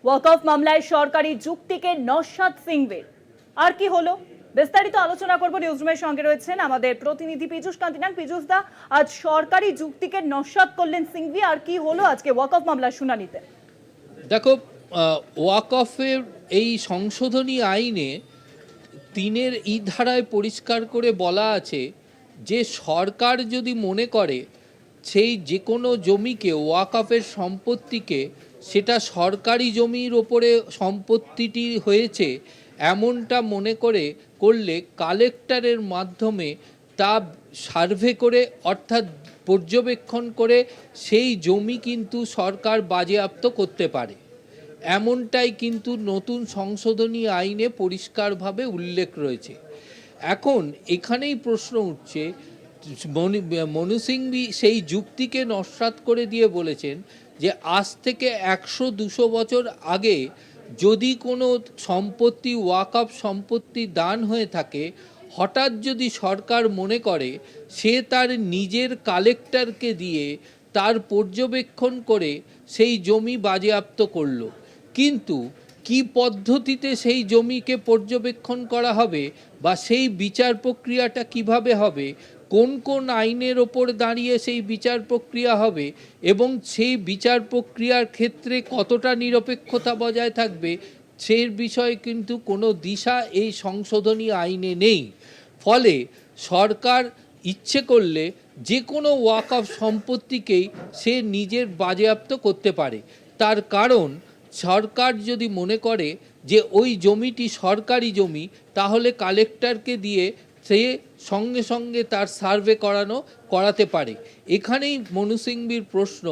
ওয়াকফ মামলায় সরকারি যুক্তিকে নস্যাৎ সিংভির। আর কি হলো, বিস্তারিত আলোচনা করব। নিউজরুমের সঙ্গে রয়েছেন আমাদের প্রতিনিধি পীযূষ কান্তিনান। পীযূষ দা, আজ সরকারি যুক্তিকে নস্যাৎ করলেন সিংভি, আর কি হলো আজকে ওয়াকফ মামলার শুনানিতে? দেখো, ওয়াকফের এই সংশোধনী আইনে 3 ই ধারায় পরিষ্কার করে বলা আছে যে সরকার যদি মনে করে সেই যে কোনো জমিকে, ওয়াকফের সম্পত্তিকে, সেটা সরকারি জমির ওপরে সম্পত্তিটি হয়েছে এমনটা মনে করলে কালেক্টরের মাধ্যমে তা সার্ভে করে, অর্থাৎ পর্যবেক্ষণ করে সেই জমি কিন্তু সরকার বাজেয়াপ্ত করতে পারে। এমনটাই কিন্তু নতুন সংশোধনী আইনে পরিষ্কারভাবে উল্লেখ রয়েছে। এখন এখানেই প্রশ্ন উঠছে, মনু সিংভি সেই যুক্তিকে নস্যাৎ করে দিয়ে বলেছেন যে আজ থেকে 100-200 বছর আগে যদি কোনো সম্পত্তি, ওয়াকফ সম্পত্তি দান হয়ে থাকে, হঠাৎ যদি সরকার মনে করে সে তার নিজের কালেক্টরকে দিয়ে তার পর্যবেক্ষণ করে সেই জমি বাজেয়াপ্ত করলো, কিন্তু কি পদ্ধতিতে সেই জমিকে পর্যবেক্ষণ করা হবে বা সেই বিচার প্রক্রিয়াটা কিভাবে হবে, কোন কোন আইনের ওপর দাঁড়িয়ে সেই বিচার প্রক্রিয়া হবে এবং সেই বিচার প্রক্রিয়ার ক্ষেত্রে কতটা নিরপেক্ষতা বজায় থাকবে, সেই বিষয়ে কিন্তু কোনো দিশা এই সংশোধনী আইনে নেই। ফলে সরকার ইচ্ছে করলে যে কোনো ওয়াকফ সম্পত্তিকেই সে নিজের বাজেয়াপ্ত করতে পারে। তার কারণ, সরকার যদি মনে করে যে ওই জমিটি সরকারি জমি, তাহলে কালেক্টরকে দিয়ে সে সঙ্গে সঙ্গে তার সার্ভে করাতে পারে। এখানেই মনু সিংভির প্রশ্ন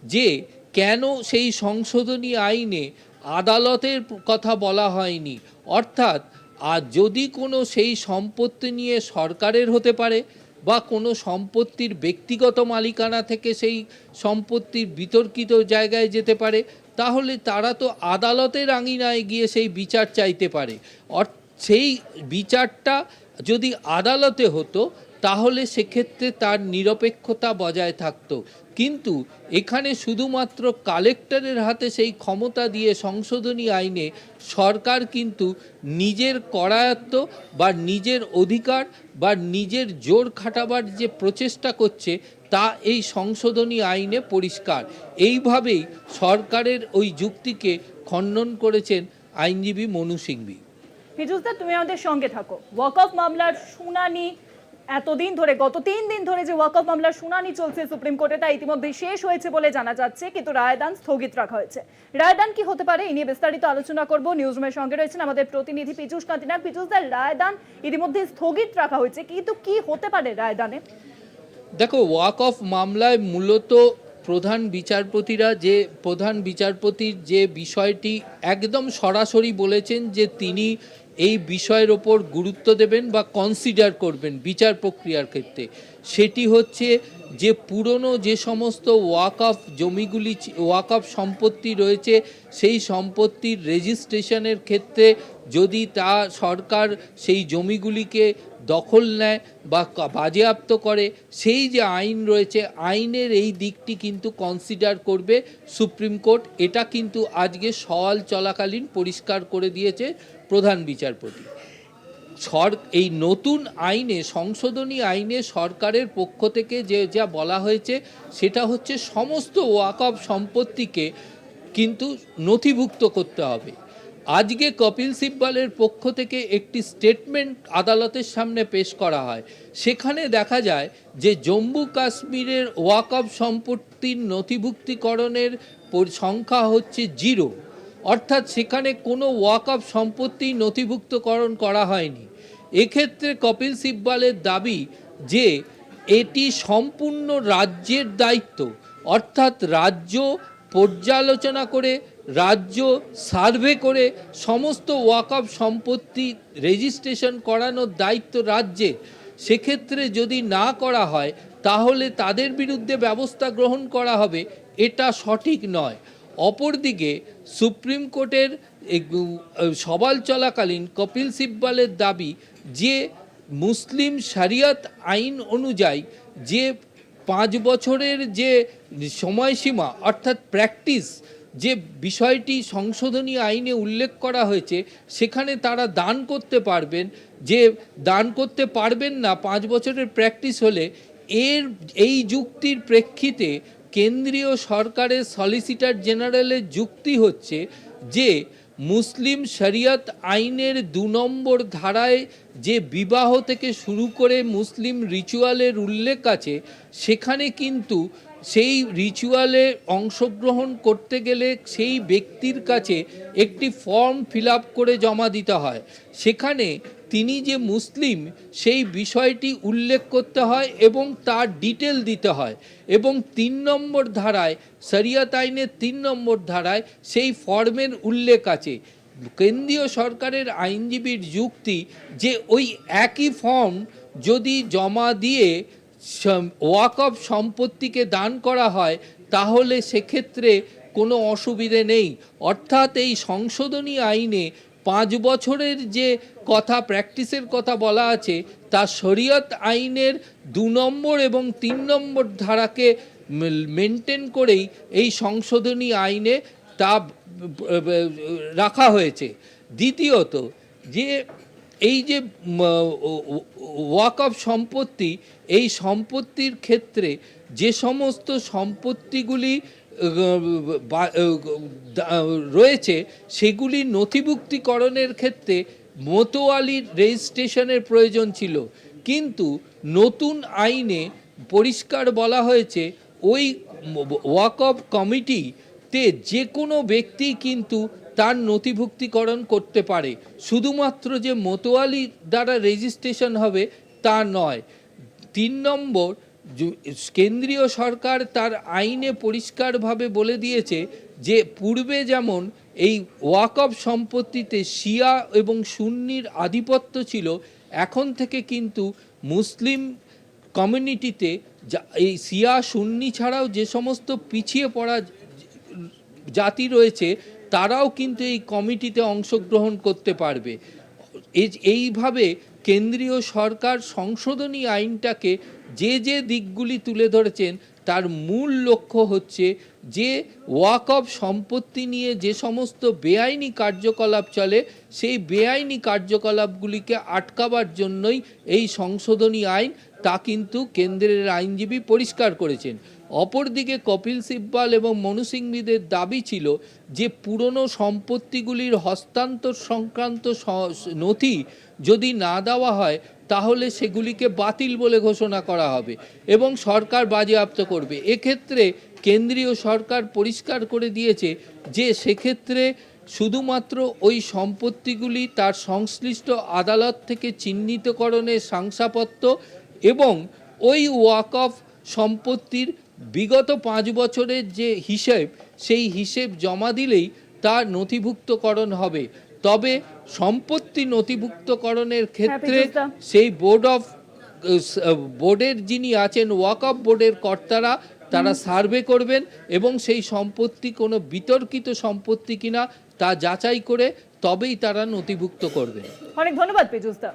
যে কেন সেই সংশোধনী আইনে আদালতের কথা বলা হয়নি, অর্থাৎ আর যদি কোনো সেই সম্পত্তি নিয়ে সরকারের হতে পারে বা কোনো সম্পত্তির ব্যক্তিগত মালিকানা থেকে সেই সম্পত্তির বিতর্কিত জায়গায় যেতে পারে, তাহলে তারা তো আদালতের আঙিনায় গিয়ে সেই বিচার চাইতে পারে। সেই বিচারটা যদি আদালতে হতো তাহলে সেক্ষেত্রে তার নিরপেক্ষতা বজায় থাকতো। কিন্তু এখানে শুধুমাত্র কালেক্টরের হাতে সেই ক্ষমতা দিয়ে সংশোধনী আইনে সরকার কিন্তু নিজের করায়ত্ত বা নিজের অধিকার বা নিজের জোর খাটাবার যে প্রচেষ্টা করছে তা এই সংশোধনী আইনে পরিষ্কার। এইভাবেই সরকারের ওই যুক্তিকে খণ্ডন করেছেন আইনজীবী মনু সিংভি। পীযূষ দা, তুমি আমাদের সঙ্গে থাকো। ওয়াকফ মামলার শুনানি এতদিন ধরে, গত 3 দিন ধরে যে ওয়াকফ মামলার শুনানি চলছে সুপ্রিম কোর্টে, তা ইতিমধ্যে শেষ হয়েছে বলে জানা যাচ্ছে, কিন্তু রায়দান স্থগিত রাখা হয়েছে। রায়দান কি হতে পারে, এই নিয়ে বিস্তারিত আলোচনা করব। নিউজরুমের সঙ্গে রয়েছেন আমাদের প্রতিনিধি পীযূষ কান্তিনান। পীযূষ দা, রায়দান ইতিমধ্যে স্থগিত রাখা হয়েছে, কিন্তু কি হতে পারে রায়দানে? দেখো, ওয়াকফ মামলায় মূলত প্রধান বিচারপতির যে বিষয়টি একদম সরাসরি বলেছেন যে তিনি এই বিষয়ের ওপর গুরুত্ব দেবেন বা কনসিডার করবেন বিচার প্রক্রিয়ার ক্ষেত্রে, সেটি হচ্ছে যে পুরনো যে সমস্ত ওয়াকফ জমিগুলি, ওয়াকফ সম্পত্তি রয়েছে, সেই সম্পত্তির রেজিস্ট্রেশনের ক্ষেত্রে যদি তা সরকার সেই জমিগুলিকে দখল নেয় বা বাজেয়াপ্ত করে, সেই যে আইন রয়েছে, আইনের এই দিকটি কিন্তু কনসিডার করবে সুপ্রিম কোর্ট। এটা কিন্তু আজকে সওয়াল চলাকালীন পরিষ্কার করে দিয়েছে প্রধান বিচারপতি। এই নতুন আইনে, সংশোধনী আইনে সরকারের পক্ষ থেকে যা বলা হয়েছে সেটা হচ্ছে সমস্ত ওয়াকফ সম্পত্তিকে কিন্তু নথিভুক্ত করতে হবে। আজকে কপিল সিব্বলের পক্ষ থেকে একটি স্টেটমেন্ট আদালতের সামনে পেশ করা হয়, সেখানে দেখা যায় যে জম্মু কাশ্মীরের ওয়াকফ সম্পত্তির নথিভুক্তিকরণের সংখ্যা হচ্ছে 0, অর্থাৎ সেখানে কোনো ওয়াকফ সম্পত্তি নথিভুক্তকরণ করা হয়নি। এক্ষেত্রে কপিল সিব্বলের দাবি যে এটি সম্পূর্ণ রাজ্যের দায়িত্ব, অর্থাৎ রাজ্য পর্যালোচনা করে, রাজ্য সার্ভে করে সমস্ত ওয়াকফ সম্পত্তি রেজিস্ট্রেশন করানোর দায়িত্ব রাজ্যের। সেক্ষেত্রে যদি না করা হয় তাহলে তাদের বিরুদ্ধে ব্যবস্থা গ্রহণ করা হবে, এটা সঠিক নয়। অপরদিকে সুপ্রিম কোর্টের সওয়াল চলাকালীন কপিল সিব্বলের দাবি যে মুসলিম শরিয়ত আইন অনুযায়ী যে 5 বছরের যে সময়সীমা, অর্থাৎ প্র্যাকটিস, যে বিষয়টি সংশোধনী আইনে উল্লেখ করা হয়েছে সেখানে তারা দান করতে পারবেন, যে দান করতে পারবেন না 5 বছরের প্র্যাকটিস হলে, এই যুক্তির প্রেক্ষিতে কেন্দ্রীয় সরকারের সলিসিটর জেনারেলের যুক্তি হচ্ছে যে মুসলিম শরিয়ত আইনের 2 নম্বর ধারায় যে বিবাহ থেকে শুরু করে মুসলিম রিচুয়ালের উল্লেখ আছে, সেখানে কিন্তু সেই রিচুয়ালে অংশগ্রহণ করতে গেলে সেই ব্যক্তির কাছে একটি ফর্ম ফিল আপ করে জমা দিতে হয়। সেখানে তিনি যে মুসলিম সেই বিষয়টি উল্লেখ করতে হয় এবং তার ডিটেল দিতে হয়, এবং 3 নম্বর ধারায় শরিয়ত আইনের 3 নম্বর ধারায় সেই ফর্মের উল্লেখ আছে। কেন্দ্রীয় সরকারের আইনজীবীর যুক্তি যে ওই একই ফর্ম যদি জমা দিয়ে ওয়াকফ সম্পত্তিকে দান করা হয় তাহলে সেক্ষেত্রে কোনো অসুবিধে নেই। অর্থাৎ এই সংশোধনী আইনে 5 বছরের যে কথা, প্র্যাকটিসের কথা বলা আছে, তা শরিয়ত আইনের 2 নম্বর এবং 3 নম্বর ধারাকে মেনটেন করেই এই সংশোধনী আইনে তা রাখা হয়েছে। দ্বিতীয়ত, যে এই যে ওয়াকফ সম্পত্তি, এই সম্পত্তির ক্ষেত্রে যে সমস্ত সম্পত্তিগুলি রয়েছে সেগুলি নথিভুক্তিকরণের ক্ষেত্রে মোতোয়ালির রেজিস্ট্রেশনের প্রয়োজন ছিল, কিন্তু নতুন আইনে পরিষ্কার বলা হয়েছে ওই ওয়াকফ কমিটিতে যে কোনো ব্যক্তি কিন্তু তার নথিভুক্তিকরণ করতে পারে, শুধুমাত্র যে মোতোয়ালি দ্বারা রেজিস্ট্রেশন হবে তা নয়। 3 নম্বর, কেন্দ্রীয় সরকার তার আইনে পরিষ্কারভাবে বলে দিয়েছে যে পূর্বে যেমন এই ওয়াকফ সম্পত্তিতে শিয়া এবং সুন্নির আধিপত্য ছিল, এখন থেকে কিন্তু মুসলিম কমিউনিটিতে এই শিয়া সুন্নি ছাড়াও যে সমস্ত পিছিয়ে পড়া জাতি রয়েছে তারাও কিন্তু এই কমিটিতে অংশগ্রহণ করতে পারবে। এইভাবে কেন্দ্রীয় সরকার সংশোধনী আইনটাকে যে দিকগুলি তুলে ধরেছেন তার মূল লক্ষ্য হচ্ছে যে ওয়াকফ সম্পত্তি নিয়ে যে সমস্ত বেআইনি কার্যকলাপ চলে সেই বেআইনি কার্যকলাপগুলিকে আটকাবার জন্যই এই সংশোধনী আইন, তা কিন্তু কেন্দ্রের আইনজীবী পরিষ্কার করেছেন। অপরদিকে কপিল সিব্বাল এবং মনু সিংভিদের দাবি ছিল যে পুরনো সম্পত্তিগুলির হস্তান্তর সংক্রান্ত নথি যদি না দেওয়া হয় তাহলে সেগুলিকে বাতিল বলে ঘোষণা করা হবে এবং সরকার বাজেয়াপ্ত করবে। এক্ষেত্রে কেন্দ্রীয় সরকার পরিষ্কার করে দিয়েছে যে সেক্ষেত্রে শুধুমাত্র ওই সম্পত্তিগুলি তার সংশ্লিষ্ট আদালত থেকে চিহ্নিতকরণের শংসাপত্র এবং ওই ওয়াকফ সম্পত্তির বিগত 5 বছরের যে হিসেব, সেই হিসেব জমা দিলেই তার নথিভুক্তকরণ হবে। তবে সম্পত্তি নথিভুক্তকরণের ক্ষেত্রে সেই বোর্ডের যিনি আছেন, ওয়াকফ বোর্ডের কর্তারা, তারা সার্ভে করবেন এবং সেই সম্পত্তি কোনো বিতর্কিত সম্পত্তি কিনা তা যাচাই করে তবেই তারা নথিভুক্ত করবেন। অনেক ধন্যবাদ পীযূষদা।